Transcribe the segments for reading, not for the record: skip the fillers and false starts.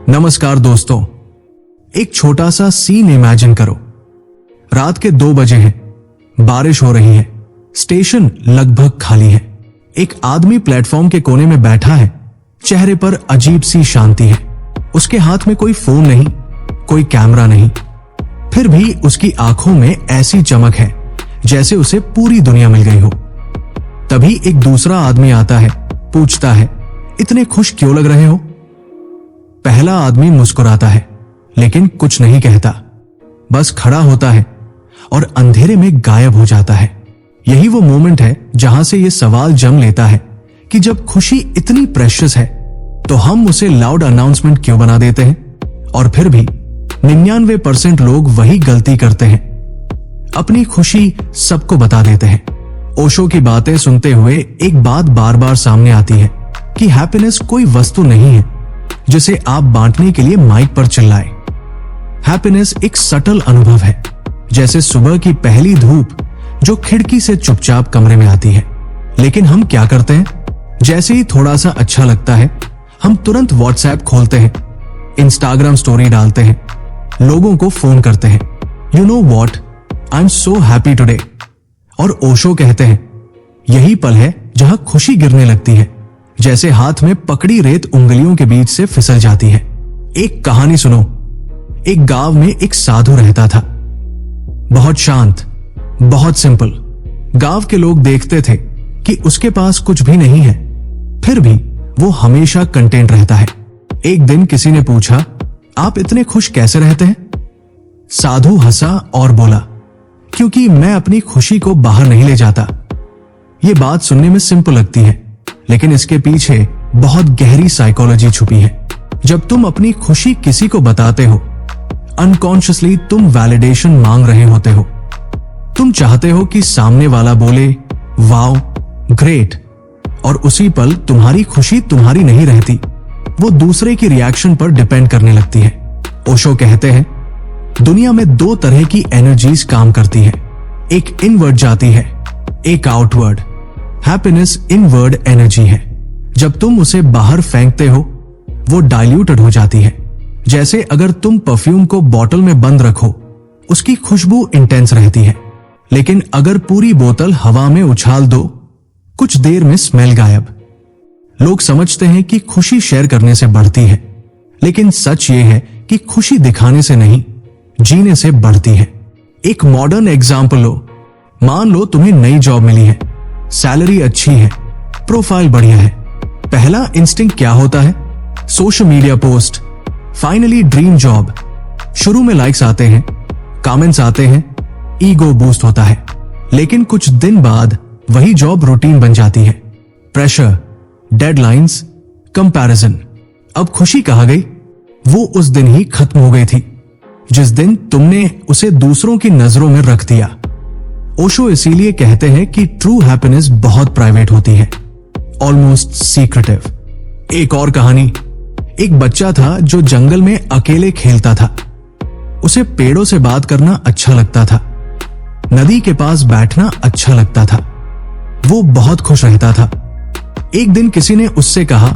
नमस्कार दोस्तों, एक छोटा सा सीन इमेजिन करो। रात के 2 बजे हैं, बारिश हो रही है, स्टेशन लगभग खाली है। एक आदमी प्लेटफॉर्म के कोने में बैठा है, चेहरे पर अजीब सी शांति है। उसके हाथ में कोई फोन नहीं, कोई कैमरा नहीं, फिर भी उसकी आंखों में ऐसी चमक है जैसे उसे पूरी दुनिया मिल गई हो। तभी एक दूसरा आदमी आता है, पूछता है, इतने खुश क्यों लग रहे हो? पहला आदमी मुस्कुराता है, लेकिन कुछ नहीं कहता, बस खड़ा होता है और अंधेरे में गायब हो जाता है। यही वो मोमेंट है जहां से ये सवाल जन्म लेता है कि जब खुशी इतनी प्रेशियस है तो हम उसे लाउड अनाउंसमेंट क्यों बना देते हैं? और फिर भी 99% लोग वही गलती करते हैं, अपनी खुशी सबको बता देते हैं। ओशो की बातें सुनते हुए एक बात बार बार सामने आती है कि हैप्पीनेस कोई वस्तु नहीं है जिसे आप बांटने के लिए माइक पर चिल्लाए। हैप्पीनेस एक सटल अनुभव है, जैसे सुबह की पहली धूप जो खिड़की से चुपचाप कमरे में आती है। लेकिन हम क्या करते हैं? जैसे ही थोड़ा सा अच्छा लगता है, हम तुरंत व्हाट्सएप खोलते हैं, इंस्टाग्राम स्टोरी डालते हैं, लोगों को फोन करते हैं, you know what, I am so happy today. और ओशो कहते हैं, यही पल है जहां खुशी गिरने लगती है, जैसे हाथ में पकड़ी रेत उंगलियों के बीच से फिसल जाती है। एक कहानी सुनो। एक गांव में एक साधु रहता था, बहुत शांत, बहुत सिंपल। गांव के लोग देखते थे कि उसके पास कुछ भी नहीं है, फिर भी वो हमेशा कंटेंट रहता है। एक दिन किसी ने पूछा, आप इतने खुश कैसे रहते हैं? साधु हंसा और बोला, क्योंकि मैं अपनी खुशी को बाहर नहीं ले जाता। ये बात सुनने में सिंपल लगती है, लेकिन इसके पीछे बहुत गहरी साइकोलॉजी छुपी है। जब तुम अपनी खुशी किसी को बताते हो, अनकॉन्शियसली तुम वैलिडेशन मांग रहे होते हो। तुम चाहते हो कि सामने वाला बोले, वाओ, ग्रेट, और उसी पल तुम्हारी खुशी तुम्हारी नहीं रहती, वो दूसरे की रिएक्शन पर डिपेंड करने लगती है। ओशो कहते हैं, दुनिया में 2 तरह की एनर्जीज काम करती है, एक इनवर्ड जाती है, एक आउटवर्ड। हैप्पीनेस इनवर्ड एनर्जी है। जब तुम उसे बाहर फेंकते हो, वो डाइल्यूटेड हो जाती है। जैसे अगर तुम परफ्यूम को बॉटल में बंद रखो, उसकी खुशबू इंटेंस रहती है, लेकिन अगर पूरी बोतल हवा में उछाल दो, कुछ देर में स्मेल गायब। लोग समझते हैं कि खुशी शेयर करने से बढ़ती है, लेकिन सच ये है कि खुशी दिखाने से नहीं, जीने से बढ़ती है। एक मॉडर्न एग्जाम्पल लो। मान लो तुम्हें नई जॉब मिली है, सैलरी अच्छी है, प्रोफाइल बढ़िया है। पहला इंस्टिंक्ट क्या होता है? Social media post, finally dream job. शुरू में लाइक्स आते हैं, कमेंट्स आते हैं, ईगो बूस्ट होता है। लेकिन कुछ दिन बाद वही जॉब रूटीन बन जाती है। Pressure, deadlines, comparison. अब खुशी कहाँ गई? वो उस दिन ही खत्म हो गई थी जिस दिन तुमने उसे दूसरों की नजरों में रख दिया। ओशो इसीलिए कहते हैं कि ट्रू हैप्पीनेस बहुत प्राइवेट होती है, ऑलमोस्ट सीक्रेटिव। एक और कहानी। एक बच्चा था जो जंगल में अकेले खेलता था। उसे पेड़ों से बात करना अच्छा लगता था, नदी के पास बैठना अच्छा लगता था। वो बहुत खुश रहता था। एक दिन किसी ने उससे कहा,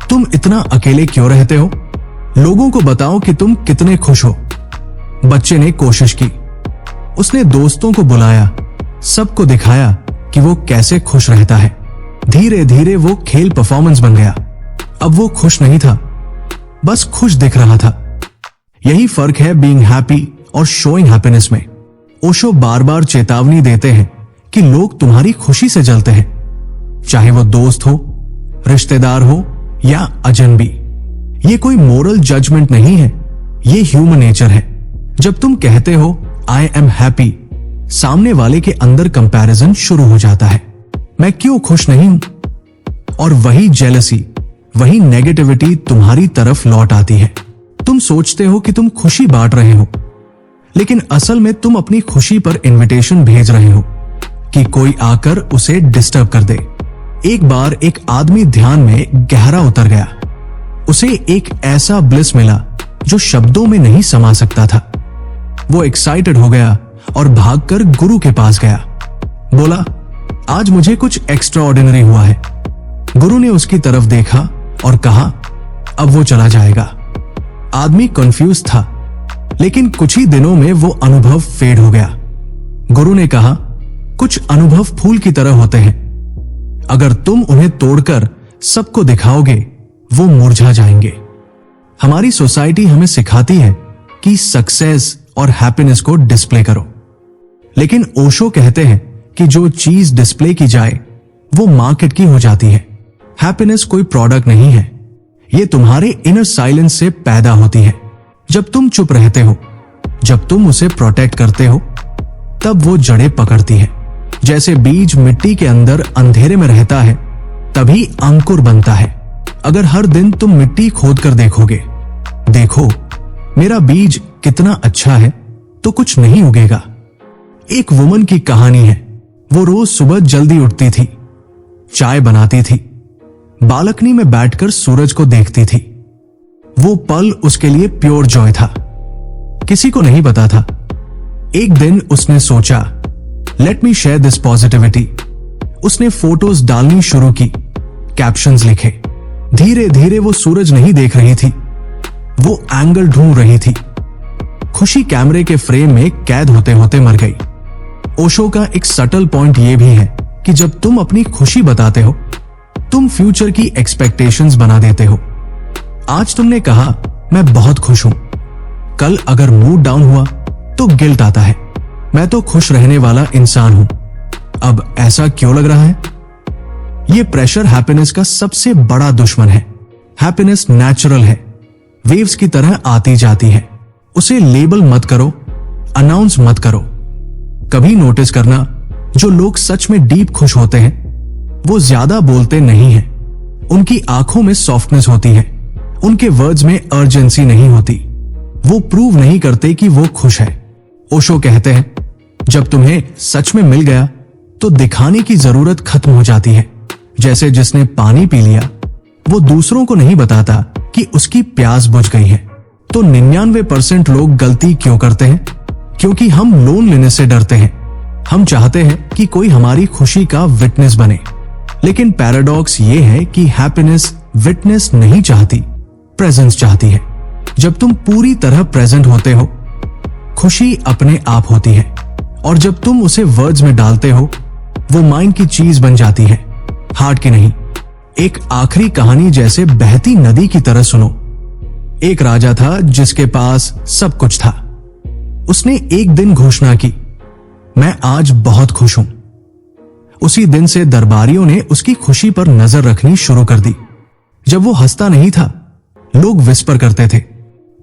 तुम इतना अकेले क्यों रहते हो? लोगों को बताओ कि तुम कितने खुश हो। बच्चे ने कोशिश की, उसने दोस्तों को बुलाया, सबको दिखाया कि वो कैसे खुश रहता है। धीरे धीरे वो खेल परफॉर्मेंस बन गया। अब वो खुश नहीं था, बस खुश दिख रहा था। यही फर्क है बीइंग हैप्पी और शोइंग हैप्पीनेस में। ओशो बार बार चेतावनी देते हैं कि लोग तुम्हारी खुशी से जलते हैं, चाहे वो दोस्त हो, रिश्तेदार हो या अजनबी। ये कोई मोरल जजमेंट नहीं है, ये ह्यूमन नेचर है। जब तुम कहते हो आई एम हैप्पी, सामने वाले के अंदर कंपैरिजन शुरू हो जाता है, मैं क्यों खुश नहीं हूं? और वही जेलसी, वही नेगेटिविटी तुम्हारी तरफ लौट आती है। तुम सोचते हो कि तुम खुशी बांट रहे हो, लेकिन असल में तुम अपनी खुशी पर इनविटेशन भेज रहे हो कि कोई आकर उसे डिस्टर्ब कर दे। एक बार एक आदमी ध्यान में गहरा उतर गया। उसे एक ऐसा ब्लिस मिला जो शब्दों में नहीं समा सकता था। वो एक्साइटेड हो गया और भागकर गुरु के पास गया। बोला, आज मुझे कुछ एक्स्ट्रा ऑर्डिनरी हुआ है। गुरु ने उसकी तरफ देखा और कहा, अब वो चला जाएगा, आदमी कंफ्यूज था, लेकिन कुछ ही दिनों में वो अनुभव फेड हो गया। गुरु ने कहा, कुछ अनुभव फूल की तरह होते हैं, अगर तुम उन्हें तोड़कर सबको दिखाओगे वो मुरझा जाएंगे। हमारी सोसाइटी हमें सिखाती है कि सक्सेस और हैप्पीनेस को डिस्प्ले करो, लेकिन ओशो कहते हैं कि जो चीज डिस्प्ले की जाए वो मार्केट की हो जाती है। हैप्पीनेस कोई प्रोडक्ट नहीं है, ये तुम्हारे इनर साइलेंस से पैदा होती है। जब तुम चुप रहते हो, जब तुम उसे प्रोटेक्ट करते हो, तब वो जड़ें पकड़ती है। जैसे बीज मिट्टी के अंदर अंधेरे में रहता है, तभी अंकुर बनता है। अगर हर दिन तुम मिट्टी खोद कर देखोगे, देखो मेरा बीज कितना अच्छा है, तो कुछ नहीं उगेगा। एक वुमन की कहानी है। वो रोज सुबह जल्दी उठती थी, चाय बनाती थी, बालकनी में बैठकर सूरज को देखती थी। वो पल उसके लिए प्योर जॉय था। किसी को नहीं पता था। एक दिन उसने सोचा, let me share this positivity. उसने फोटोज डालनी शुरू की, कैप्शंस लिखे। धीरे धीरे वो सूरज नहीं देख रही थी, वो एंगल ढूंढ रही थी। खुशी कैमरे के फ्रेम में कैद होते होते मर गई। ओशो का एक सटल पॉइंट यह भी है कि जब तुम अपनी खुशी बताते हो, तुम फ्यूचर की एक्सपेक्टेशंस बना देते हो। आज तुमने कहा, मैं बहुत खुश हूं। कल अगर मूड डाउन हुआ तो गिल्ट आता है, मैं तो खुश रहने वाला इंसान हूं, अब ऐसा क्यों लग रहा है? यह प्रेशर हैप्पीनेस का सबसे बड़ा दुश्मन है। हैप्पीनेस नेचुरल है, वेव्स की तरह आती जाती है। उसे लेबल मत करो, अनाउंस मत करो। कभी नोटिस करना, जो लोग सच में डीप खुश होते हैं वो ज्यादा बोलते नहीं हैं। उनकी आंखों में सॉफ्टनेस होती है, उनके वर्ड्स में अर्जेंसी नहीं होती। वो प्रूव नहीं करते कि वो खुश है। ओशो कहते हैं, जब तुम्हें सच में मिल गया तो दिखाने की जरूरत खत्म हो जाती है। जैसे जिसने पानी पी लिया, वो दूसरों को नहीं बताता कि उसकी प्यास बुझ गई है। तो 99% लोग गलती क्यों करते हैं? क्योंकि हम लोन लेने से डरते हैं। हम चाहते हैं कि कोई हमारी खुशी का विटनेस बने। लेकिन पैराडॉक्स ये है कि हैप्पीनेस विटनेस नहीं चाहती, प्रेजेंस चाहती है। जब तुम पूरी तरह प्रेजेंट होते हो, खुशी अपने आप होती है। और जब तुम उसे वर्ड्स में डालते हो, वो माइंड की चीज बन जाती है, हार्ट की नहीं। एक आखिरी कहानी जैसे बहती नदी की तरह सुनो। एक राजा था जिसके पास सब कुछ था। उसने एक दिन घोषणा की, मैं आज बहुत खुश हूं। उसी दिन से दरबारियों ने उसकी खुशी पर नजर रखनी शुरू कर दी। जब वो हंसता नहीं था, लोग विस्पर करते थे।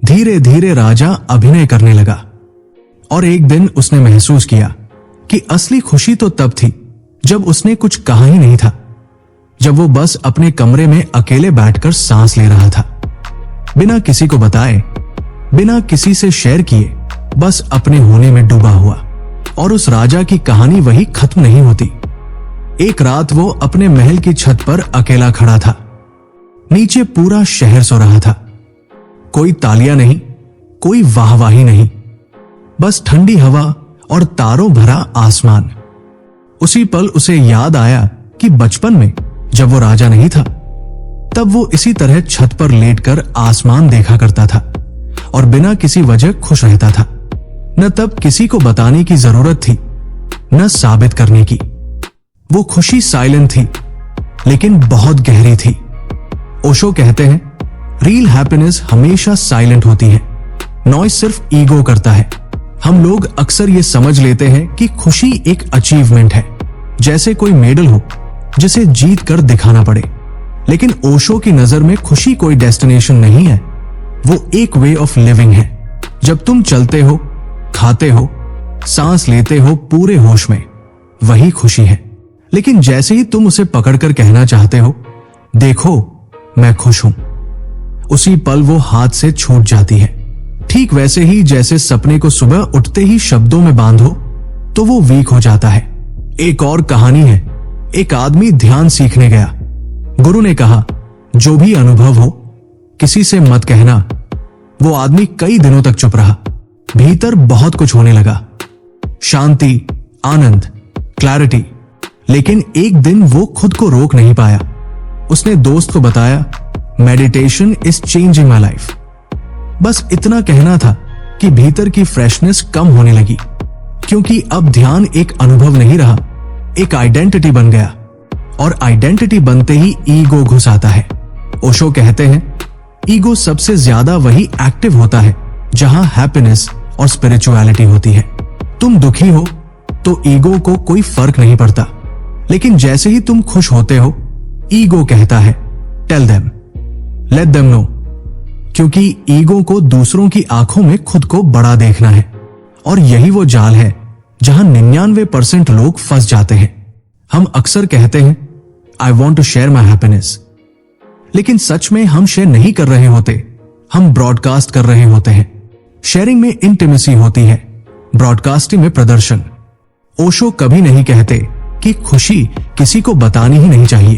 धीरे धीरे राजा अभिनय करने लगा और एक दिन उसने महसूस किया कि असली खुशी तो तब थी जब उसने कुछ कहा ही नहीं था, जब वो बस अपने कमरे में अकेले बैठकर सांस ले रहा था, बिना किसी को बताए, बिना किसी से शेयर किए, बस अपने होने में डूबा हुआ। और उस राजा की कहानी वही खत्म नहीं होती। एक रात वो अपने महल की छत पर अकेला खड़ा था। नीचे पूरा शहर सो रहा था। कोई तालियां नहीं, कोई वाहवाही नहीं, बस ठंडी हवा और तारों भरा आसमान। उसी पल उसे याद आया कि बचपन में जब वो राजा नहीं था, तब वो इसी तरह छत पर लेटकर आसमान देखा करता था और बिना किसी वजह खुश रहता था। न तब किसी को बताने की जरूरत थी, न साबित करने की। वो खुशी साइलेंट थी, लेकिन बहुत गहरी थी। ओशो कहते हैं, रियल हैप्पीनेस हमेशा साइलेंट होती है। नॉइज सिर्फ ईगो करता है। हम लोग अक्सर ये समझ लेते हैं कि खुशी एक अचीवमेंट है, जैसे कोई मेडल हो जिसे जीत कर दिखाना पड़े। लेकिन ओशो की नजर में खुशी कोई डेस्टिनेशन नहीं है, वो एक वे ऑफ लिविंग है। जब तुम चलते हो, खाते हो, सांस लेते हो पूरे होश में, वही खुशी है। लेकिन जैसे ही तुम उसे पकड़कर कहना चाहते हो, देखो मैं खुश हूं, उसी पल वो हाथ से छूट जाती है। ठीक वैसे ही जैसे सपने को सुबह उठते ही शब्दों में बांधो तो वो वीक हो जाता है। एक और कहानी है। एक आदमी ध्यान सीखने गया। गुरु ने कहा, जो भी अनुभव हो किसी से मत कहना। वो आदमी कई दिनों तक चुप रहा। भीतर बहुत कुछ होने लगा, शांति, आनंद, क्लैरिटी। लेकिन एक दिन वो खुद को रोक नहीं पाया। उसने दोस्त को बताया, meditation is changing my life. बस इतना कहना था कि भीतर की फ्रेशनेस कम होने लगी, क्योंकि अब ध्यान एक अनुभव नहीं रहा, एक आइडेंटिटी बन गया, और आइडेंटिटी बनते ही ईगो घुस आता है। ओशो कहते हैं, ईगो सबसे ज्यादा वही एक्टिव होता है जहां हैप्पीनेस और स्पिरिचुअलिटी होती है। तुम दुखी हो तो ईगो को कोई फर्क नहीं पड़ता, लेकिन जैसे ही तुम खुश होते हो, ईगो कहता है, tell them, let them know, क्योंकि ईगो को दूसरों की आंखों में खुद को बड़ा देखना है, और यही वो जाल है जहां 99% लोग फंस जाते हैं। हम अक्सर कहते हैं, I want to share my happiness, लेकिन सच में हम शेयर नहीं कर रहे होते, हम ब्रॉडकास्ट कर रहे होते हैं। शेयरिंग में इंटीमेसी होती है, ब्रॉडकास्टिंग में प्रदर्शन। ओशो कभी नहीं कहते कि खुशी किसी को बतानी ही नहीं चाहिए।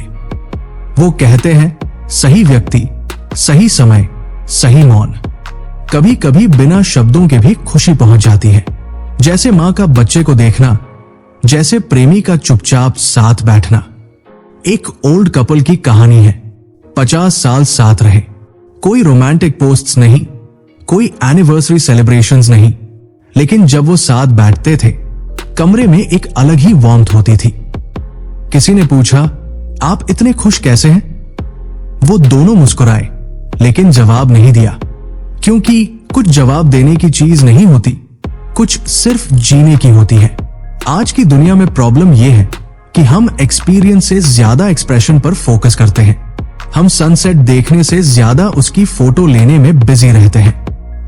वो कहते हैं, सही व्यक्ति, सही समय, सही मौन। कभी कभी बिना शब्दों के भी खुशी पहुंच जाती है, जैसे मां का बच्चे को देखना, जैसे प्रेमी का चुपचाप साथ बैठना। एक ओल्ड कपल की कहानी है। 50 साल साथ रहे, कोई रोमांटिक पोस्ट्स नहीं, कोई एनिवर्सरी सेलिब्रेशंस नहीं, लेकिन जब वो साथ बैठते थे, कमरे में एक अलग ही वार्मथ होती थी। किसी ने पूछा, आप इतने खुश कैसे हैं? वो दोनों मुस्कुराए, लेकिन जवाब नहीं दिया, क्योंकि कुछ जवाब देने की चीज नहीं होती, कुछ सिर्फ जीने की होती है। आज की दुनिया में प्रॉब्लम यह है कि हम एक्सपीरियंस से ज्यादा एक्सप्रेशन पर फोकस करते हैं। हम सनसेट देखने से ज्यादा उसकी फोटो लेने में बिजी रहते हैं।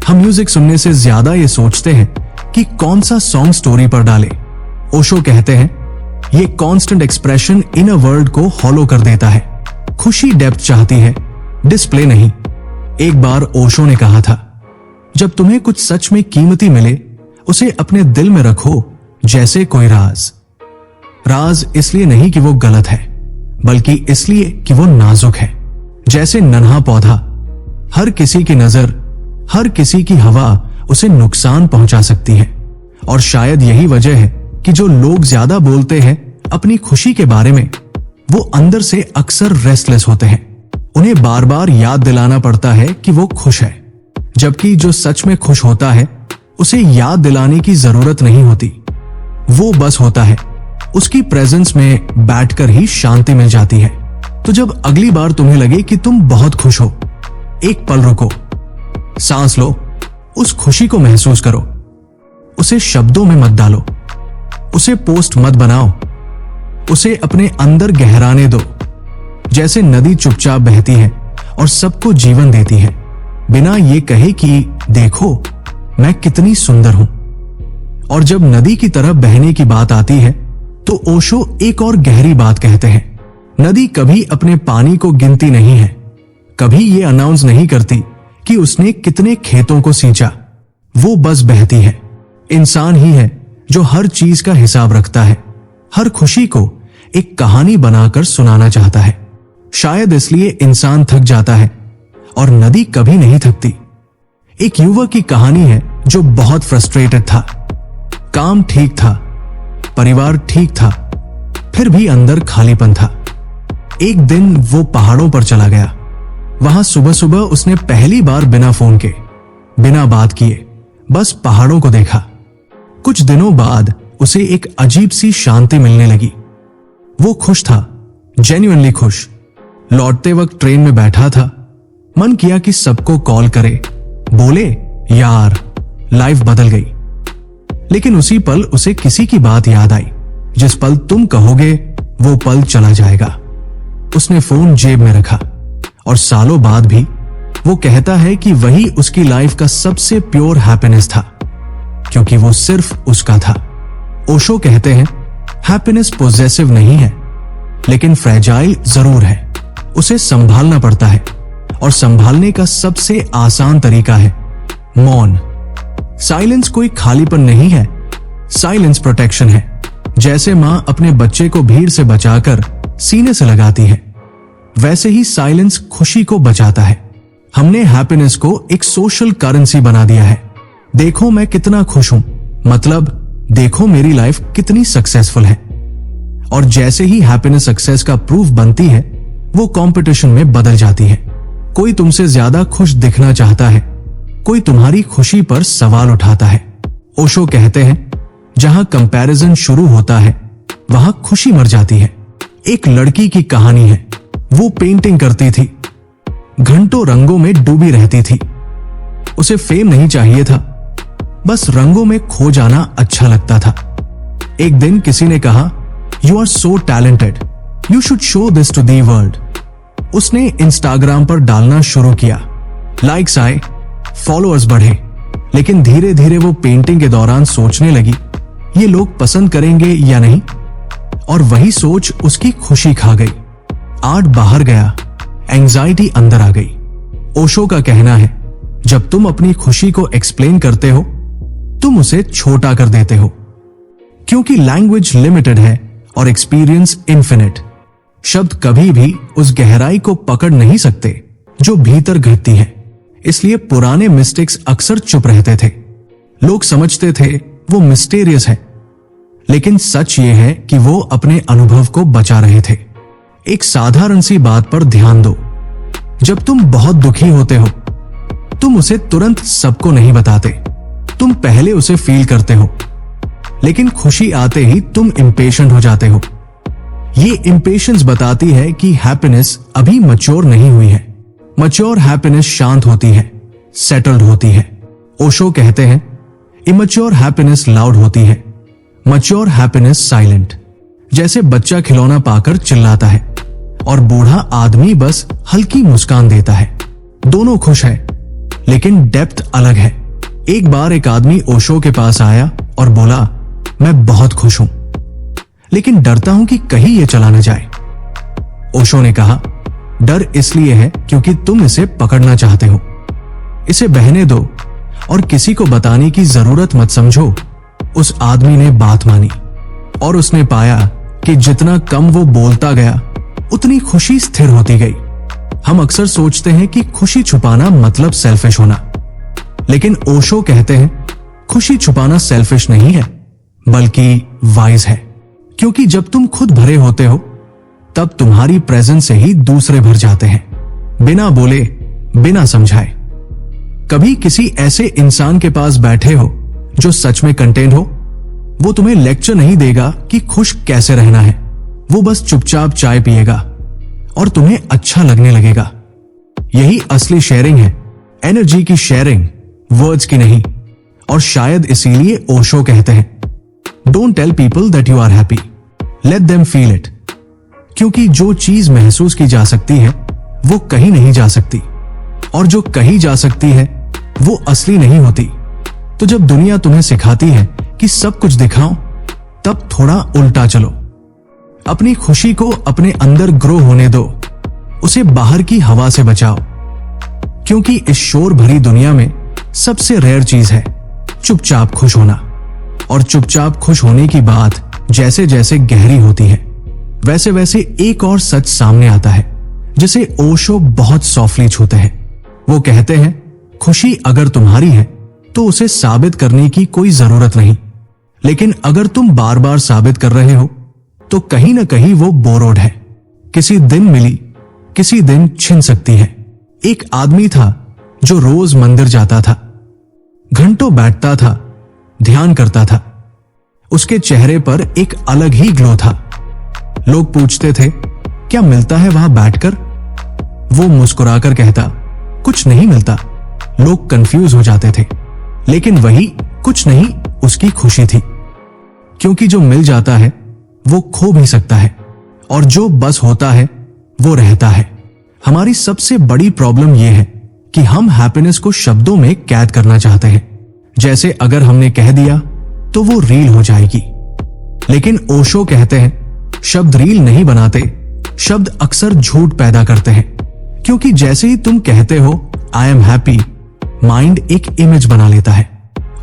हम म्यूजिक सुनने से ज्यादा ये सोचते हैं कि कौन सा सॉन्ग स्टोरी पर डाले। ओशो कहते हैं, ये कांस्टेंट एक्सप्रेशन इनर वर्ल्ड को हॉलो कर देता है। खुशी डेप्थ चाहती है, डिस्प्ले नहीं। एक बार ओशो ने कहा था, जब तुम्हें कुछ सच में कीमती मिले, उसे अपने दिल में रखो जैसे कोई राज। राज इसलिए नहीं कि वो गलत है, बल्कि इसलिए कि वो नाजुक है, जैसे नन्हा पौधा। हर किसी की नजर, हर किसी की हवा उसे नुकसान पहुंचा सकती है। और शायद यही वजह है कि जो लोग ज्यादा बोलते हैं अपनी खुशी के बारे में, वो अंदर से अक्सर रेस्टलेस होते हैं। उन्हें बार बार याद दिलाना पड़ता है कि वो खुश है, जबकि जो सच में खुश होता है, उसे याद दिलाने की जरूरत नहीं होती। वो बस होता है, उसकी प्रेजेंस में बैठकर ही शांति मिल जाती है। तो जब अगली बार तुम्हें लगे कि तुम बहुत खुश हो, एक पल रुको, सांस लो, उस खुशी को महसूस करो। उसे शब्दों में मत डालो, उसे पोस्ट मत बनाओ, उसे अपने अंदर गहराने दो। जैसे नदी चुपचाप बहती है और सबको जीवन देती है, बिना ये कहे कि देखो मैं कितनी सुंदर हूं। और जब नदी की तरफ बहने की बात आती है, तो ओशो एक और गहरी बात कहते हैं। नदी कभी अपने पानी को गिनती नहीं है, कभी ये अनाउंस नहीं करती कि उसने कितने खेतों को सींचा। वो बस बहती है। इंसान ही है जो हर चीज का हिसाब रखता है, हर खुशी को एक कहानी बनाकर सुनाना चाहता है। शायद इसलिए इंसान थक जाता है और नदी कभी नहीं थकती। एक युवक की कहानी है जो बहुत फ्रस्ट्रेटेड था। काम ठीक था, परिवार ठीक था, फिर भी अंदर खालीपन था। एक दिन वो पहाड़ों पर चला गया। वहां सुबह सुबह उसने पहली बार बिना फोन के, बिना बात किए, बस पहाड़ों को देखा। कुछ दिनों बाद उसे एक अजीब सी शांति मिलने लगी। वो खुश था, जेन्युइनली खुश। लौटते वक्त ट्रेन में बैठा था, मन किया कि सबको कॉल करे, बोले यार लाइफ बदल गई। लेकिन उसी पल उसे किसी की बात याद आई। जिस पल तुम कहोगे वो पल चला जाएगा। उसने फोन जेब में रखा और सालों बाद भी वो कहता है कि वही उसकी लाइफ का सबसे प्योर हैप्पीनेस था, क्योंकि वो सिर्फ उसका था। ओशो कहते हैं, हैप्पीनेस पोजेसिव नहीं है, लेकिन फ्रेजाइल जरूर है। उसे संभालना पड़ता है, और संभालने का सबसे आसान तरीका है मौन। साइलेंस कोई खालीपन नहीं है, साइलेंस प्रोटेक्शन है। जैसे मां अपने बच्चे को भीड़ से बचाकर सीने से लगाती है, वैसे ही साइलेंस खुशी को बचाता है। हमने हैप्पीनेस को एक सोशल करेंसी बना दिया है। देखो मैं कितना खुश हूं, मतलब देखो मेरी लाइफ कितनी सक्सेसफुल है। और जैसे ही हैप्पीनेस सक्सेस का प्रूफ बनती है, वो कंपटीशन में बदल जाती है। कोई तुमसे ज्यादा खुश दिखना चाहता है, कोई तुम्हारी खुशी पर सवाल उठाता है। ओशो कहते हैं, जहां कंपैरिजन शुरू होता है वहां खुशी मर जाती है। एक लड़की की कहानी है। वो पेंटिंग करती थी, घंटों रंगों में डूबी रहती थी। उसे फेम नहीं चाहिए था, बस रंगों में खो जाना अच्छा लगता था। एक दिन किसी ने कहा, you are so talented, you should show this to the world. उसने इंस्टाग्राम पर डालना शुरू किया। लाइक्स आए, फॉलोअर्स बढ़े, लेकिन धीरे धीरे वो पेंटिंग के दौरान सोचने लगी, ये लोग पसंद करेंगे या नहीं, और वही सोच उसकी खुशी खा गई। आर्ट बाहर गया, एंजाइटी अंदर आ गई। ओशो का कहना है, जब तुम अपनी खुशी को एक्सप्लेन करते हो तुम उसे छोटा कर देते हो, क्योंकि लैंग्वेज लिमिटेड है और एक्सपीरियंस इन्फिनिट। शब्द कभी भी उस गहराई को पकड़ नहीं सकते जो भीतर घटती है। इसलिए पुराने मिस्टेक्स अक्सर चुप रहते थे। लोग समझते थे वो मिस्टीरियस है, लेकिन सच ये है कि वो अपने अनुभव को बचा रहे थे। एक साधारण सी बात पर ध्यान दो, जब तुम बहुत दुखी होते हो तुम उसे तुरंत सबको नहीं बताते, तुम पहले उसे फील करते हो। लेकिन खुशी आते ही तुम इंपेशेंट हो जाते हो। ये इंपेशेंस बताती है कि हैप्पीनेस अभी मैच्योर नहीं हुई है। मैच्योर हैप्पीनेस शांत होती है, सेटल्ड होती है। ओशो कहते हैं, इमैच्योर हैप्पीनेस लाउड होती है, मैच्योर हैप्पीनेस साइलेंट। जैसे बच्चा खिलौना पाकर चिल्लाता है और बूढ़ा आदमी बस हल्की मुस्कान देता है। दोनों खुश है, लेकिन डेप्थ अलग है। एक बार एक आदमी ओशो के पास आया और बोला, मैं बहुत खुश हूं, लेकिन डरता हूं कि कहीं यह चला न जाए। ओशो ने कहा, डर इसलिए है क्योंकि तुम इसे पकड़ना चाहते हो। इसे बहने दो और किसी को बताने की जरूरत मत समझो। उस आदमी ने बात मानी और उसने पाया कि जितना कम वो बोलता गया उतनी खुशी स्थिर होती गई। हम अक्सर सोचते हैं कि खुशी छुपाना मतलब सेल्फिश होना, लेकिन ओशो कहते हैं खुशी छुपाना सेल्फिश नहीं है बल्कि वाइज है। क्योंकि जब तुम खुद भरे होते हो तब तुम्हारी प्रेजेंस से ही दूसरे भर जाते हैं, बिना बोले, बिना समझाए। कभी किसी ऐसे इंसान के पास बैठे हो जो सच में कंटेंट हो। वो तुम्हें लेक्चर नहीं देगा कि खुश कैसे रहना है, वो बस चुपचाप चाय पिएगा और तुम्हें अच्छा लगने लगेगा। यही असली शेयरिंग है, एनर्जी की शेयरिंग, वर्ड्स की नहीं। और शायद इसीलिए ओशो कहते हैं, don't tell people that you are happy, let them feel it. क्योंकि जो चीज महसूस की जा सकती है वो कहीं नहीं जा सकती, और जो कहीं जा सकती है वो असली नहीं होती। तो जब दुनिया तुम्हें सिखाती है कि सब कुछ दिखाओ, तब थोड़ा उल्टा चलो। अपनी खुशी को अपने अंदर ग्रो होने दो, उसे बाहर की हवा से बचाओ। क्योंकि इस शोर भरी दुनिया में सबसे रेयर चीज है चुपचाप खुश होना। और चुपचाप खुश होने की बात जैसे जैसे गहरी होती है, वैसे वैसे एक और सच सामने आता है जिसे ओशो बहुत सॉफ्टली छूते हैं। वो कहते हैं, खुशी अगर तुम्हारी है तो उसे साबित करने की कोई जरूरत नहीं, लेकिन अगर तुम बार बार साबित कर रहे हो तो कहीं ना कहीं वो बोरोड है। किसी दिन मिली, किसी दिन छिन सकती है। एक आदमी था जो रोज मंदिर जाता था, घंटों बैठता था, ध्यान करता था। उसके चेहरे पर एक अलग ही ग्लो था। लोग पूछते थे, क्या मिलता है वहां बैठकर? वो मुस्कुराकर कहता, कुछ नहीं मिलता। लोग कंफ्यूज हो जाते थे, लेकिन वही कुछ नहीं उसकी खुशी थी। क्योंकि जो मिल जाता है वो खो भी सकता है, और जो बस होता है वो रहता है। हमारी सबसे बड़ी प्रॉब्लम यह है कि हम हैप्पीनेस को शब्दों में कैद करना चाहते हैं। जैसे अगर हमने कह दिया तो वो रील हो जाएगी। लेकिन ओशो कहते हैं, शब्द रील नहीं बनाते, शब्द अक्सर झूठ पैदा करते हैं। क्योंकि जैसे ही तुम कहते हो आई एम हैप्पी, माइंड एक इमेज बना लेता है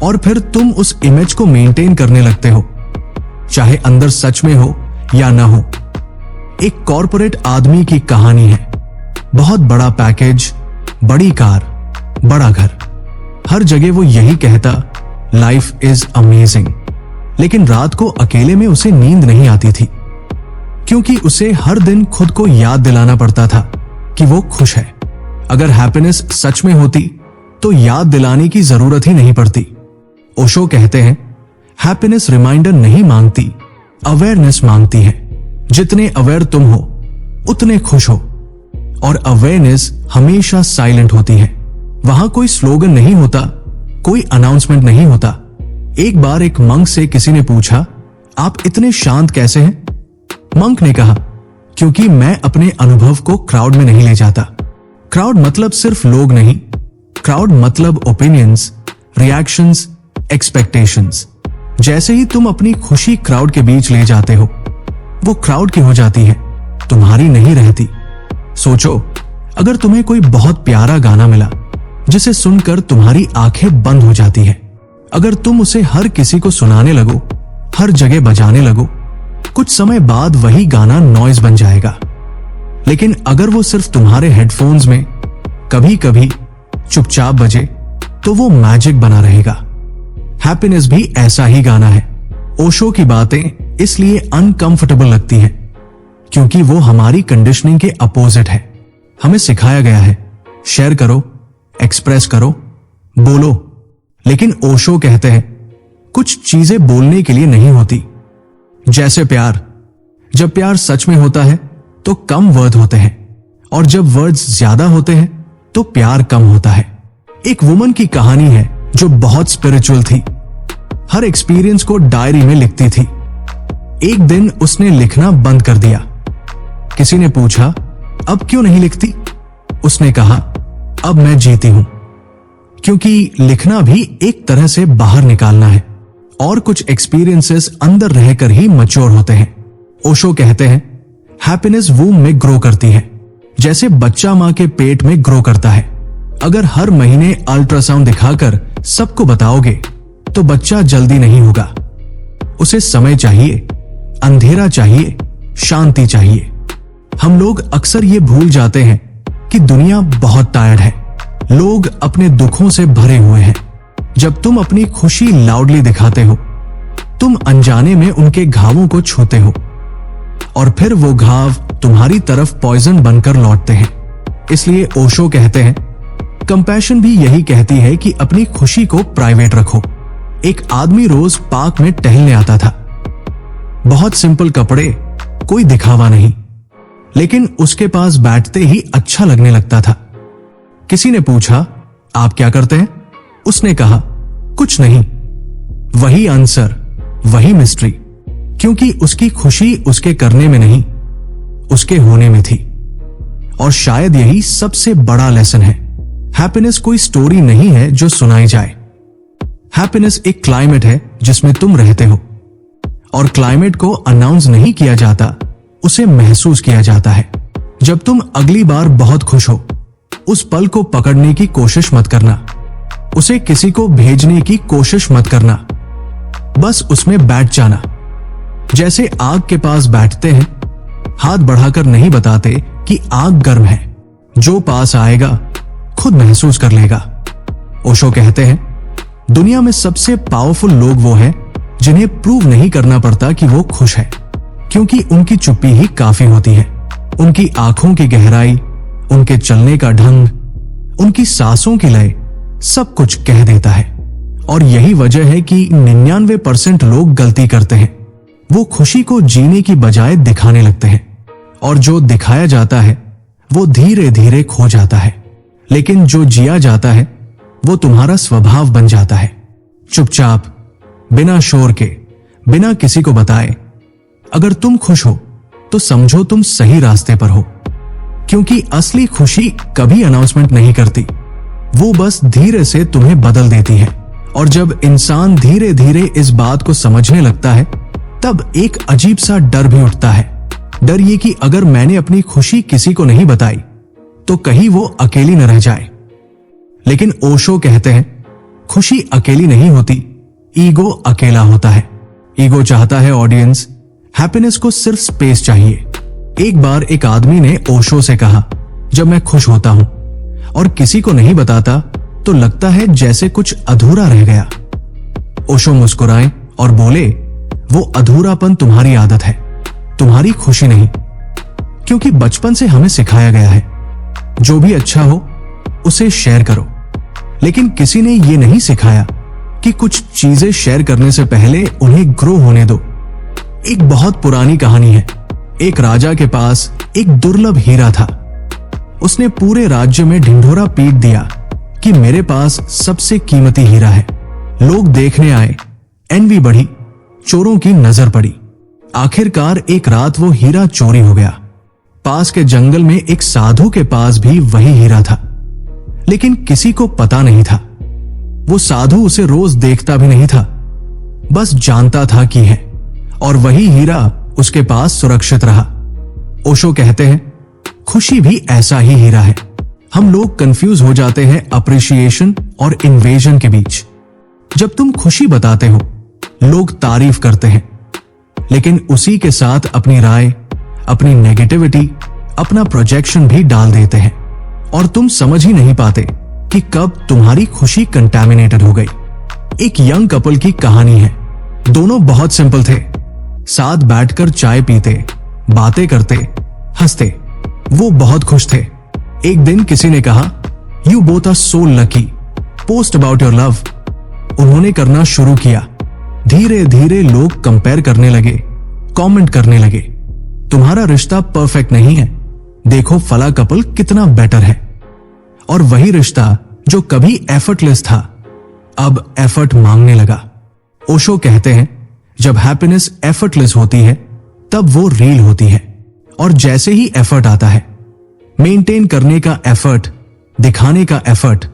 और फिर तुम उस इमेज को मेंटेन करने लगते हो, चाहे अंदर सच में हो या ना हो। एक कॉर्पोरेट आदमी की कहानी है। बहुत बड़ा पैकेज, बड़ी कार, बड़ा घर, हर जगह वो यही कहता, लाइफ इज अमेजिंग। लेकिन रात को अकेले में उसे नींद नहीं आती थी, क्योंकि उसे हर दिन खुद को याद दिलाना पड़ता था कि वो खुश है। अगर हैप्पीनेस सच में होती तो याद दिलाने की जरूरत ही नहीं पड़ती। ओशो कहते हैं, हैप्पीनेस रिमाइंडर नहीं मांगती, अवेयरनेस मांगती है। जितने अवेयर तुम हो उतने खुश हो। और अवेयरनेस हमेशा साइलेंट होती है। वहां कोई स्लोगन नहीं होता, कोई अनाउंसमेंट नहीं होता। एक बार एक मंक से किसी ने पूछा, आप इतने शांत कैसे हैं? मंक ने कहा, क्योंकि मैं अपने अनुभव को क्राउड में नहीं ले जाता। क्राउड मतलब सिर्फ लोग नहीं, क्राउड मतलब ओपिनियंस, रिएक्शंस, एक्सपेक्टेशंस। जैसे ही तुम अपनी खुशी क्राउड के बीच ले जाते हो, वो क्राउड की हो जाती है, तुम्हारी नहीं रहती। सोचो, अगर तुम्हें कोई बहुत प्यारा गाना मिला जिसे सुनकर तुम्हारी आंखें बंद हो जाती है, अगर तुम उसे हर किसी को सुनाने लगो, हर जगह बजाने लगो, कुछ समय बाद वही गाना नॉइज बन जाएगा। लेकिन अगर वो सिर्फ तुम्हारे हेडफोन्स में कभी कभी चुपचाप बजे, तो वो मैजिक बना रहेगा। हैप्पीनेस भी ऐसा ही गाना है। ओशो की बातें इसलिए अनकंफर्टेबल लगती हैं क्योंकि वो हमारी कंडीशनिंग के अपोजिट है। हमें सिखाया गया है, शेयर करो, एक्सप्रेस करो, बोलो। लेकिन ओशो कहते हैं, कुछ चीजें बोलने के लिए नहीं होती। जैसे प्यार, जब प्यार सच में होता है तो कम वर्ड होते हैं, और जब वर्ड्स ज्यादा होते हैं तो प्यार कम होता है। एक वुमन की कहानी है जो बहुत स्पिरिचुअल थी। हर एक्सपीरियंस को डायरी में लिखती थी। एक दिन उसने लिखना बंद कर दिया। किसी ने पूछा, अब क्यों नहीं लिखती? उसने कहा, अब मैं जीती हूं। क्योंकि लिखना भी एक तरह से बाहर निकालना है, और कुछ एक्सपीरियंसेस अंदर रहकर ही मैच्योर होते हैं। ओशो कहते हैं, हैप्पीनेस वूम में ग्रो करती है, जैसे बच्चा मां के पेट में ग्रो करता है। अगर हर महीने अल्ट्रासाउंड दिखाकर सबको बताओगे तो बच्चा जल्दी नहीं होगा। उसे समय चाहिए, अंधेरा चाहिए, शांति चाहिए। हम लोग अक्सर ये भूल जाते हैं कि दुनिया बहुत टायर्ड है। लोग अपने दुखों से भरे हुए हैं। जब तुम अपनी खुशी लाउडली दिखाते हो, तुम अनजाने में उनके घावों को छूते हो, और फिर वो घाव तुम्हारी तरफ पॉइजन बनकर लौटते हैं। इसलिए ओशो कहते हैं, कंपैशन भी यही कहती है कि अपनी खुशी को प्राइवेट रखो। एक आदमी रोज पार्क में टहलने आता था। बहुत सिंपल कपड़े, कोई दिखावा नहीं, लेकिन उसके पास बैठते ही अच्छा लगने लगता था। किसी ने पूछा, आप क्या करते हैं? उसने कहा, कुछ नहीं। वही आंसर, वही मिस्ट्री, क्योंकि उसकी खुशी उसके करने में नहीं, उसके होने में थी। और शायद यही सबसे बड़ा लेसन है। हैप्पीनेस कोई स्टोरी नहीं है जो सुनाई जाए। हैप्पीनेस एक क्लाइमेट है जिसमें तुम रहते हो, और क्लाइमेट को अनाउंस नहीं किया जाता, उसे महसूस किया जाता है। जब तुम अगली बार बहुत खुश हो, उस पल को पकड़ने की कोशिश मत करना, उसे किसी को भेजने की कोशिश मत करना, बस उसमें बैठ जाना। जैसे आग के पास बैठते हैं, हाथ बढ़ाकर नहीं बताते कि आग गर्म है, जो पास आएगा खुद महसूस कर लेगा। ओशो कहते हैं, दुनिया में सबसे पावरफुल लोग वो हैं जिन्हें प्रूव नहीं करना पड़ता कि वो खुश है, क्योंकि उनकी चुप्पी ही काफी होती है। उनकी आंखों की गहराई, उनके चलने का ढंग, उनकी सांसों की लय सब कुछ कह देता है। और यही वजह है कि 99% लोग गलती करते हैं। वो खुशी को जीने की बजाय दिखाने लगते हैं, और जो दिखाया जाता है वो धीरे धीरे खो जाता है। लेकिन जो जिया जाता है वो तुम्हारा स्वभाव बन जाता है। चुपचाप, बिना शोर के, बिना किसी को बताए। अगर तुम खुश हो तो समझो तुम सही रास्ते पर हो, क्योंकि असली खुशी कभी अनाउंसमेंट नहीं करती, वो बस धीरे से तुम्हें बदल देती है। और जब इंसान धीरे धीरे इस बात को समझने लगता है, तब एक अजीब सा डर भी उठता है। डर ये कि अगर मैंने अपनी खुशी किसी को नहीं बताई तो कहीं वो अकेली न रह जाए। लेकिन ओशो कहते हैं, खुशी अकेली नहीं होती, ईगो अकेला होता है। ईगो चाहता है ऑडियंस, हैप्पीनेस को सिर्फ स्पेस चाहिए। एक बार एक आदमी ने ओशो से कहा, जब मैं खुश होता हूं और किसी को नहीं बताता तो लगता है जैसे कुछ अधूरा रह गया। ओशो मुस्कुराए और बोले, वो अधूरापन तुम्हारी आदत है, तुम्हारी खुशी नहीं। क्योंकि बचपन से हमें सिखाया गया है, जो भी अच्छा हो उसे शेयर करो, लेकिन किसी ने ये नहीं सिखाया कि कुछ चीजें शेयर करने से पहले उन्हें ग्रो होने दो। एक बहुत पुरानी कहानी है। एक राजा के पास एक दुर्लभ हीरा था। उसने पूरे राज्य में ढिंढोरा पीट दिया कि मेरे पास सबसे कीमती हीरा है। लोग देखने आए, एनवी बढ़ी, चोरों की नजर पड़ी। आखिरकार एक रात वो हीरा चोरी हो गया। पास के जंगल में एक साधु के पास भी वही हीरा था, लेकिन किसी को पता नहीं था। वो साधु उसे रोज देखता भी नहीं था, बस जानता था कि है, और वही हीरा उसके पास सुरक्षित रहा। ओशो कहते हैं, खुशी भी ऐसा ही हीरा है। हम लोग कंफ्यूज हो जाते हैं अप्रिशिएशन और इन्वेजन के बीच। जब तुम खुशी बताते हो, लोग तारीफ करते हैं, लेकिन उसी के साथ अपनी राय, अपनी नेगेटिविटी, अपना प्रोजेक्शन भी डाल देते हैं, और तुम समझ ही नहीं पाते कि कब तुम्हारी खुशी कंटैमिनेटेड हो गई। एक यंग कपल की कहानी है। दोनों बहुत सिंपल थे, साथ बैठकर चाय पीते, बातें करते, हंसते। वो बहुत खुश थे। एक दिन किसी ने कहा, you both are so lucky, post about your love. उन्होंने करना शुरू किया। धीरे धीरे लोग कंपेयर करने लगे, कमेंट करने लगे, तुम्हारा रिश्ता परफेक्ट नहीं है, देखो फला कपल कितना बेटर है। और वही रिश्ता जो कभी एफर्टलेस था, अब एफर्ट मांगने लगा। ओशो कहते हैं, जब हैप्पीनेस एफर्टलेस होती है तब वो रील होती है, और जैसे ही एफर्ट आता है, मेंटेन करने का एफर्ट, दिखाने का एफर्ट,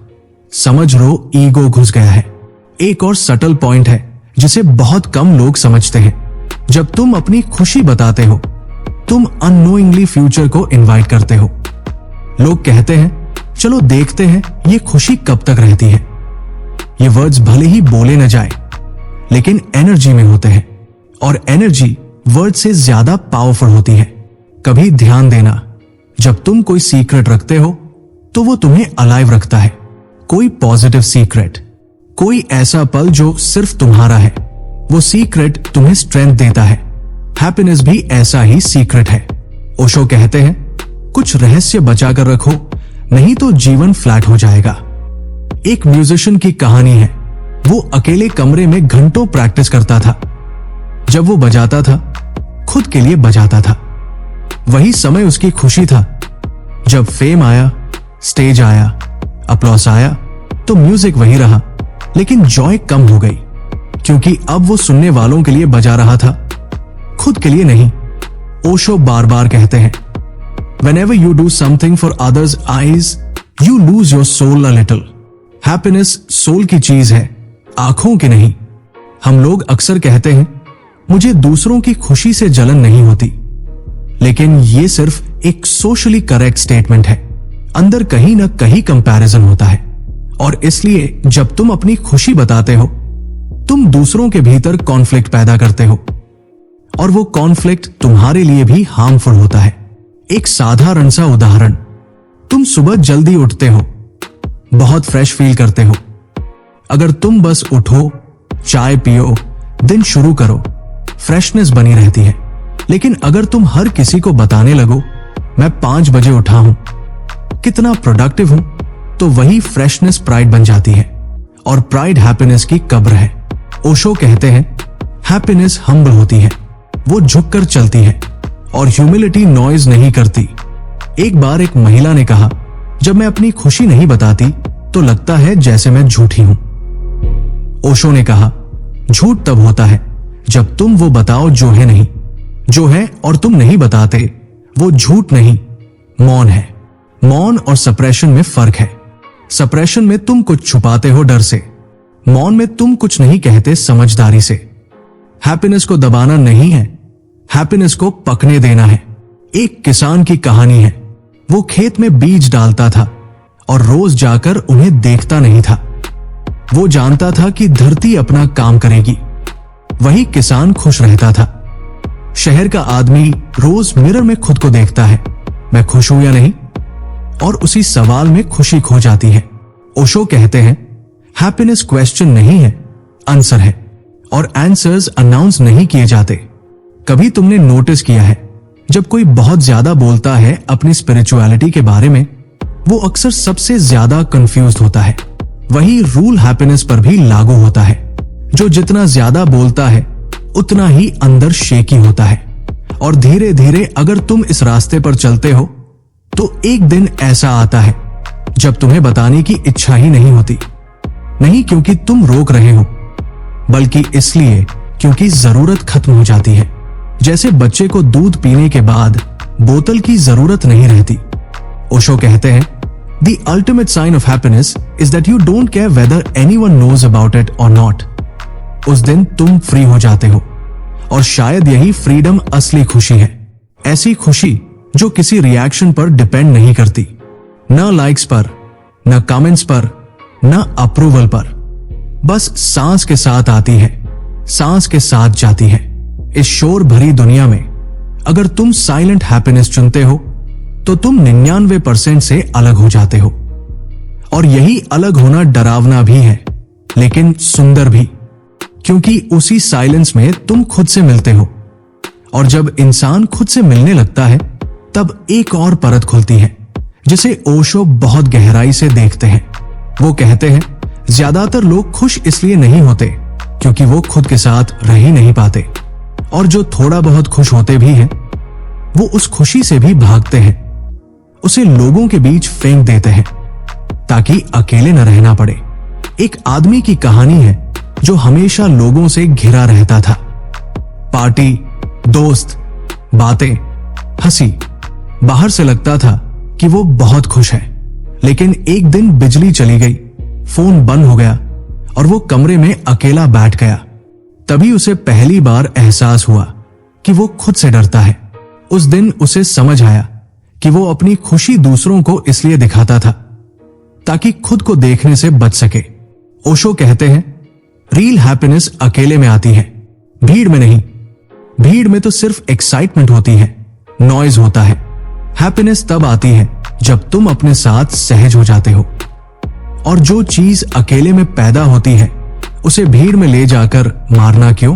समझ लो ईगो घुस गया है। एक और सटल पॉइंट है जिसे बहुत कम लोग समझते हैं। जब तुम अपनी खुशी बताते हो, तुम अननोइंगली फ्यूचर को इनवाइट करते हो। लोग कहते हैं, चलो देखते हैं ये खुशी कब तक रहती है। ये वर्ड्स भले ही बोले न जाए, लेकिन एनर्जी में होते हैं, और एनर्जी वर्ड से ज्यादा पावरफुल होती है। कभी ध्यान देना, जब तुम कोई सीक्रेट रखते हो तो वो तुम्हें अलाइव रखता है। कोई पॉजिटिव सीक्रेट, कोई ऐसा पल जो सिर्फ तुम्हारा है, वो सीक्रेट तुम्हें स्ट्रेंथ देता है। हैप्पीनेस भी ऐसा ही सीक्रेट है। ओशो कहते हैं, कुछ रहस्य बचा कर रखो, नहीं तो जीवन फ्लैट हो जाएगा। एक म्यूजिशियन की कहानी है। वो अकेले कमरे में घंटों प्रैक्टिस करता था। जब वो बजाता था, खुद के लिए बजाता था। वही समय उसकी खुशी था। जब फेम आया, स्टेज आया, अपलॉस आया, तो म्यूजिक वही रहा, लेकिन जॉय कम हो गई, क्योंकि अब वो सुनने वालों के लिए बजा रहा था, खुद के लिए नहीं। ओशो बार बार कहते हैं, whenever you do something for others' eyes, you lose your soul a little. Happiness soul की चीज है, आंखों की नहीं। हम लोग अक्सर कहते हैं, मुझे दूसरों की खुशी से जलन नहीं होती, लेकिन ये सिर्फ एक सोशली करेक्ट स्टेटमेंट है। अंदर कहीं ना कहीं कंपैरिजन होता है, और इसलिए जब तुम अपनी खुशी बताते हो, तुम दूसरों के भीतर कॉन्फ्लिक्ट पैदा करते हो, और वो कॉन्फ्लिक्ट तुम्हारे लिए भी हार्मफुल होता है। एक साधारण सा उदाहरण, तुम सुबह जल्दी उठते हो, बहुत फ्रेश फील करते हो। अगर तुम बस उठो, चाय पियो, दिन शुरू करो, फ्रेशनेस बनी रहती है। लेकिन अगर तुम हर किसी को बताने लगो, मैं 5 बजे उठा हूं, कितना प्रोडक्टिव हूं, तो वही फ्रेशनेस प्राइड बन जाती है, और प्राइड हैप्पीनेस की कब्र है। ओशो कहते हैं, हैप्पीनेस हम्बल होती है, वो झुककर चलती है, और ह्यूमिलिटी नॉइज नहीं करती। एक बार एक महिला ने कहा, जब मैं अपनी खुशी नहीं बताती तो लगता है जैसे मैं झूठी हूं। ओशो ने कहा, झूठ तब होता है जब तुम वो बताओ जो है नहीं। जो है और तुम नहीं बताते, वो झूठ नहीं, मौन है। मौन और सप्रेशन में फर्क है। सप्रेशन में तुम कुछ छुपाते हो डर से, मौन में तुम कुछ नहीं कहते समझदारी से। हैप्पीनेस को दबाना नहीं है, हैप्पीनेस को पकने देना है। एक किसान की कहानी है। वो खेत में बीज डालता था और रोज जाकर उन्हें देखता नहीं था। वो जानता था कि धरती अपना काम करेगी। वही किसान खुश रहता था। शहर का आदमी रोज मिरर में खुद को देखता है, मैं खुश हूं या नहीं, और उसी सवाल में खुशी खो जाती है। ओशो कहते हैं, हैप्पीनेस क्वेश्चन नहीं है, आंसर है, और आंसर्स अनाउंस नहीं किए जाते। कभी तुमने नोटिस किया है, जब कोई बहुत ज्यादा बोलता है अपनी स्पिरिचुअलिटी के बारे में, वो अक्सर सबसे ज्यादा कंफ्यूज्ड होता है। वही रूल हैप्पीनेस पर भी लागू होता है। जो जितना ज्यादा बोलता है उतना ही अंदर शेकी होता है। और धीरे धीरे अगर तुम इस रास्ते पर चलते हो तो एक दिन ऐसा आता है जब तुम्हें बताने की इच्छा ही नहीं होती। नहीं क्योंकि तुम रोक रहे हो, बल्कि इसलिए क्योंकि जरूरत खत्म हो जाती है। जैसे बच्चे को दूध पीने के बाद बोतल की जरूरत नहीं रहती। ओशो कहते हैं, The ultimate sign of happiness is that you don't care whether anyone knows about it or not. उस दिन तुम फ्री हो जाते हो और शायद यही फ्रीडम असली खुशी है। ऐसी खुशी जो किसी रिएक्शन पर डिपेंड नहीं करती, न लाइक्स पर, न कमेंट्स पर, न अप्रूवल पर। बस सांस के साथ आती है, सांस के साथ जाती है। इस शोर भरी दुनिया में अगर तुम साइलेंट हैप्पीनेस चुनते हो तो तुम 99% से अलग हो जाते हो। और यही अलग होना डरावना भी है, लेकिन सुंदर भी, क्योंकि उसी साइलेंस में तुम खुद से मिलते हो। और जब इंसान खुद से मिलने लगता है तब एक और परत खुलती है जिसे ओशो बहुत गहराई से देखते हैं। वो कहते हैं, ज्यादातर लोग खुश इसलिए नहीं होते क्योंकि वो खुद के साथ रह ही नहीं पाते, और जो थोड़ा बहुत खुश होते भी हैं वो उस खुशी से भी भागते हैं, उसे लोगों के बीच फेंक देते हैं ताकि अकेले न रहना पड़े। एक आदमी की कहानी है जो हमेशा लोगों से घिरा रहता था। पार्टी, दोस्त, बातें, हंसी। बाहर से लगता था कि वो बहुत खुश है, लेकिन एक दिन बिजली चली गई, फोन बंद हो गया और वो कमरे में अकेला बैठ गया। तभी उसे पहली बार एहसास हुआ कि वो खुद से डरता है। उस दिन उसे समझ आया कि वो अपनी खुशी दूसरों को इसलिए दिखाता था ताकि खुद को देखने से बच सके। ओशो कहते हैं, रियल हैप्पीनेस अकेले में आती है, भीड़ में नहीं। भीड़ में तो सिर्फ एक्साइटमेंट होती है, नॉइज होता है। हैप्पीनेस तब आती है जब तुम अपने साथ सहज हो जाते हो। और जो चीज अकेले में पैदा होती है उसे भीड़ में ले जाकर मारना क्यों?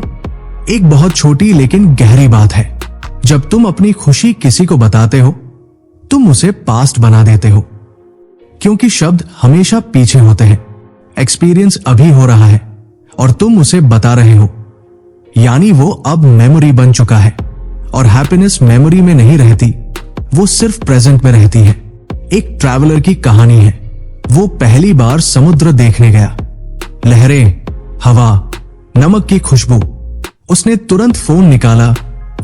एक बहुत छोटी लेकिन गहरी बात है। जब तुम अपनी खुशी किसी को बताते हो तुम उसे पास्ट बना देते हो, क्योंकि शब्द हमेशा पीछे होते हैं। एक्सपीरियंस अभी हो रहा है और तुम उसे बता रहे हो, यानी वो अब मेमोरी बन चुका है। और हैप्पीनेस मेमोरी में नहीं रहती, वो सिर्फ प्रेजेंट में रहती है। एक ट्रैवलर की कहानी है। वो पहली बार समुद्र देखने गया। लहरें, हवा, नमक की खुशबू। उसने तुरंत फोन निकाला,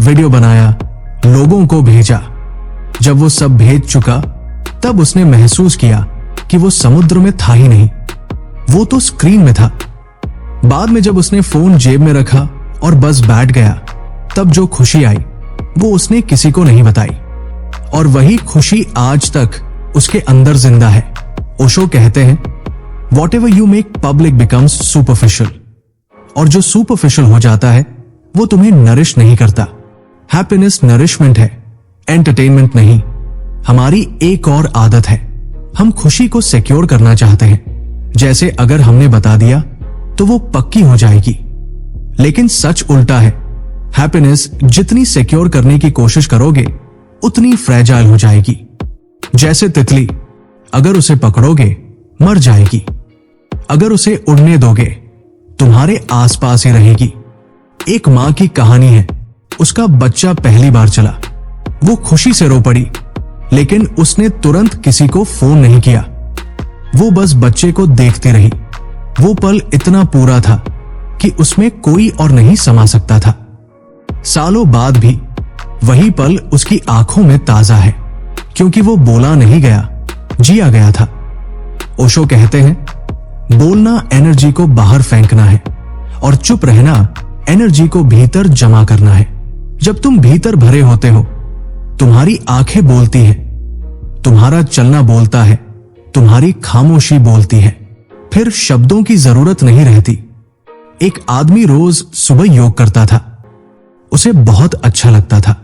वीडियो बनाया, लोगों को भेजा। जब वो सब भेज चुका तब उसने महसूस किया कि वो समुद्र में था ही नहीं, वो तो स्क्रीन में था। बाद में जब उसने फोन जेब में रखा और बस बैठ गया, तब जो खुशी आई वो उसने किसी को नहीं बताई। और वही खुशी आज तक उसके अंदर जिंदा है। ओशो कहते हैं, Whatever you make public becomes superficial। और जो सुपरफिशियल हो जाता है वो तुम्हें नरिश नहीं करता। हैप्पीनेस नरिशमेंट है, एंटरटेनमेंट नहीं। हमारी एक और आदत है, हम खुशी को सिक्योर करना चाहते हैं। जैसे अगर हमने बता दिया तो वो पक्की हो जाएगी, लेकिन सच उल्टा है। हैप्पीनेस जितनी सिक्योर करने की कोशिश करोगे उतनी फ्रेजाइल हो जाएगी। जैसे तितली, अगर उसे पकड़ोगे मर जाएगी, अगर उसे उड़ने दोगे तुम्हारे आसपास ही रहेगी। एक मां की कहानी है। उसका बच्चा पहली बार चला, वो खुशी से रो पड़ी, लेकिन उसने तुरंत किसी को फोन नहीं किया। वो बस बच्चे को देखती रही। वो पल इतना पूरा था कि उसमें कोई और नहीं समा सकता था। सालों बाद भी वही पल उसकी आंखों में ताजा है, क्योंकि वो बोला नहीं गया, जिया गया था। ओशो कहते हैं, बोलना एनर्जी को बाहर फेंकना है और चुप रहना एनर्जी को भीतर जमा करना है। जब तुम भीतर भरे होते हो तुम्हारी आंखें बोलती हैं, तुम्हारा चलना बोलता है, तुम्हारी खामोशी बोलती है। फिर शब्दों की जरूरत नहीं रहती। एक आदमी रोज सुबह योग करता था, उसे बहुत अच्छा लगता था।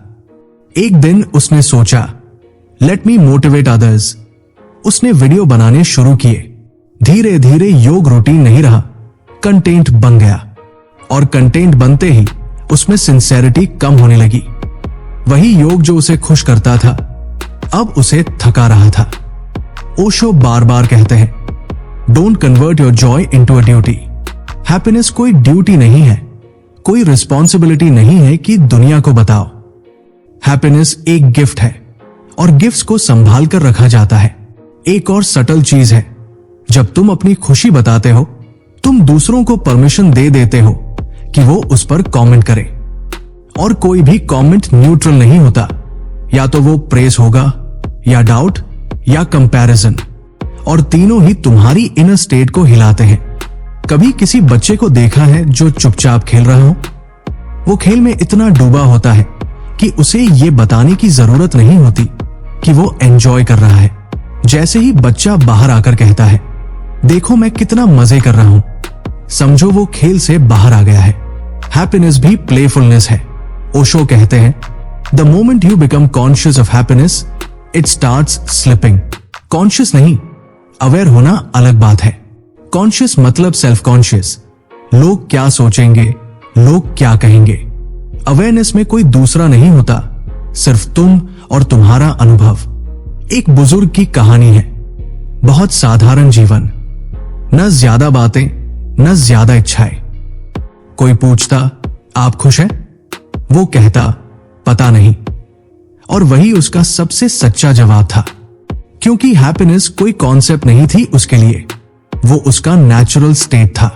एक दिन उसने सोचा, लेट मी मोटिवेट अदर्स। उसने वीडियो बनाने शुरू किए। धीरे धीरे योग रूटीन नहीं रहा, कंटेंट बन गया। और कंटेंट बनते ही उसमें सिंसेरिटी कम होने लगी। वही योग जो उसे खुश करता था अब उसे थका रहा था। ओशो बार बार कहते हैं, don't convert your Joy into a duty. Happiness कोई ड्यूटी नहीं है, कोई रिस्पॉन्सिबिलिटी नहीं है कि दुनिया को बताओ। हैप्पीनेस एक गिफ्ट है और गिफ्ट्स को संभाल कर रखा जाता है। एक और सटल चीज है, जब तुम अपनी खुशी बताते हो तुम दूसरों को परमिशन दे देते हो कि वो उस पर कमेंट करे। और कोई भी कमेंट न्यूट्रल नहीं होता, या तो वो प्रेज होगा या डाउट या कंपैरिजन, और तीनों ही तुम्हारी इनर स्टेट को हिलाते हैं। कभी किसी बच्चे को देखा है जो चुपचाप खेल रहा हो? वो खेल में इतना डूबा होता है कि उसे ये बताने की जरूरत नहीं होती कि वो एंजॉय कर रहा है। जैसे ही बच्चा बाहर आकर कहता है, देखो मैं कितना मजे कर रहा हूं, समझो वो खेल से बाहर आ गया है। हैप्पीनेस भी प्लेफुलनेस है। ओशो कहते हैं, the moment you become conscious of happiness it starts slipping. Conscious नहीं, अवेयर होना अलग बात है। कॉन्शियस मतलब सेल्फ कॉन्शियस, लोग क्या सोचेंगे, लोग क्या कहेंगे। अवेयरनेस में कोई दूसरा नहीं होता, सिर्फ तुम और तुम्हारा अनुभव। एक बुजुर्ग की कहानी है, बहुत साधारण जीवन, न ज्यादा बातें न ज्यादा इच्छाएं। कोई पूछता, आप खुश हैं? वो कहता, पता नहीं। और वही उसका सबसे सच्चा जवाब था, क्योंकि हैप्पीनेस कोई कॉन्सेप्ट नहीं थी उसके लिए, वो उसका नेचुरल स्टेट था।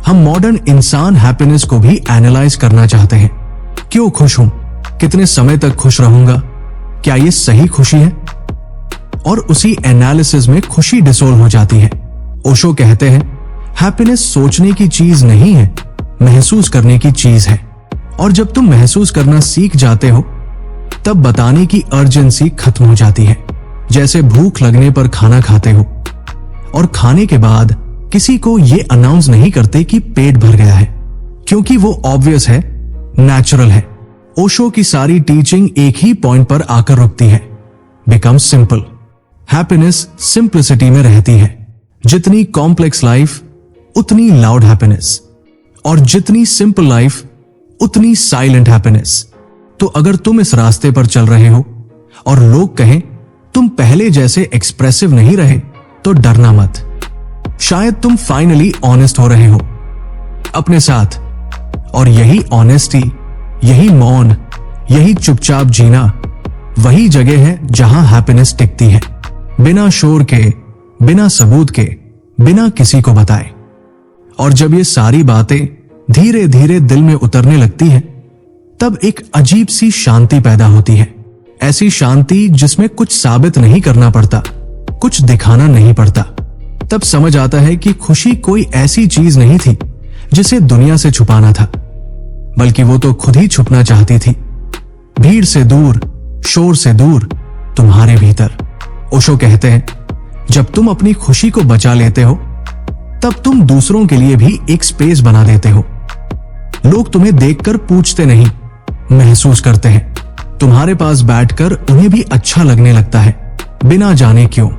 हम मॉडर्न इंसान हैप्पीनेस को भी एनालाइज करना चाहते हैं। क्यों खुश हूं? कितने समय तक खुश रहूंगा? क्या ये सही खुशी है? और उसी एनालिसिस में खुशी डिसोल्व हो जाती है। ओशो कहते हैं, हैप्पीनेस सोचने की चीज नहीं है, महसूस करने की चीज है। और जब तुम महसूस करना सीख जाते हो तब बताने की अर्जेंसी खत्म हो जाती है। जैसे भूख लगने पर खाना खाते हो और खाने के बाद किसी को ये अनाउंस नहीं करते कि पेट भर गया है, क्योंकि वो ऑब्वियस है, नेचुरल है। ओशो की सारी टीचिंग एक ही पॉइंट पर आकर रुकती है, बिकम सिंपल। हैप्पीनेस सिंप्लिसिटी में रहती है। जितनी कॉम्प्लेक्स लाइफ उतनी लाउड हैप्पीनेस, और जितनी सिंपल लाइफ उतनी साइलेंट हैप्पीनेस। तो अगर तुम इस रास्ते पर चल रहे हो और लोग कहें तुम पहले जैसे एक्सप्रेसिव नहीं रहे, तो डरना मत। शायद तुम फाइनली ऑनेस्ट हो रहे हो अपने साथ। और यही ऑनेस्टी, यही मौन, यही चुपचाप जीना वही जगह है जहां हैप्पीनेस टिकती है, बिना शोर के, बिना सबूत के, बिना किसी को बताए। और जब ये सारी बातें धीरे धीरे दिल में उतरने लगती हैं, तब एक अजीब सी शांति पैदा होती है। ऐसी शांति जिसमें कुछ साबित नहीं करना पड़ता, कुछ दिखाना नहीं पड़ता। तब समझ आता है कि खुशी कोई ऐसी चीज नहीं थी जिसे दुनिया से छुपाना था, बल्कि वो तो खुद ही छुपना चाहती थी, भीड़ से दूर, शोर से दूर, तुम्हारे भीतर। ओशो कहते हैं, जब तुम अपनी खुशी को बचा लेते हो तब तुम दूसरों के लिए भी एक स्पेस बना देते हो। लोग तुम्हें देखकर पूछते नहीं, महसूस करते हैं। तुम्हारे पास बैठकर उन्हें भी अच्छा लगने लगता है, बिना जाने क्यों।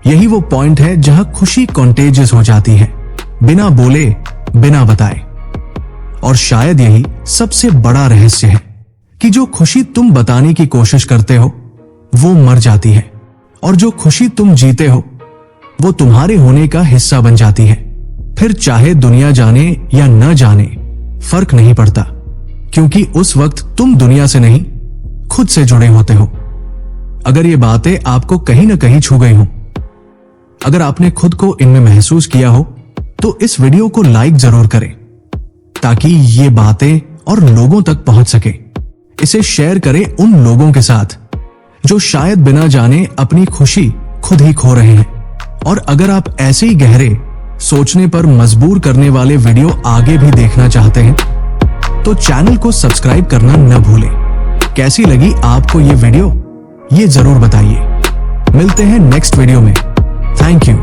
यही वो पॉइंट है जहां खुशी कॉन्टेजियस हो जाती है, बिना बोले, बिना बताए। और शायद यही सबसे बड़ा रहस्य है कि जो खुशी तुम बताने की कोशिश करते हो वो मर जाती है, और जो खुशी तुम जीते हो वो तुम्हारे होने का हिस्सा बन जाती है। फिर चाहे दुनिया जाने या न जाने फर्क नहीं पड़ता, क्योंकि उस वक्त तुम दुनिया से नहीं, खुद से जुड़े होते हो। अगर ये बातें आपको कहीं ना कहीं छू गई हो, अगर आपने खुद को इनमें महसूस किया हो, तो इस वीडियो को लाइक जरूर करें ताकि ये बातें और लोगों तक पहुंच सके। इसे शेयर करें उन लोगों के साथ जो शायद बिना जाने अपनी खुशी खुद ही खो रहे हैं। और अगर आप ऐसे ही गहरे, सोचने पर मजबूर करने वाले वीडियो आगे भी देखना चाहते हैं तो चैनल को सब्सक्राइब करना न भूलें। कैसी लगी आपको ये वीडियो, ये जरूर बताइए। मिलते हैं नेक्स्ट वीडियो में। Thank you.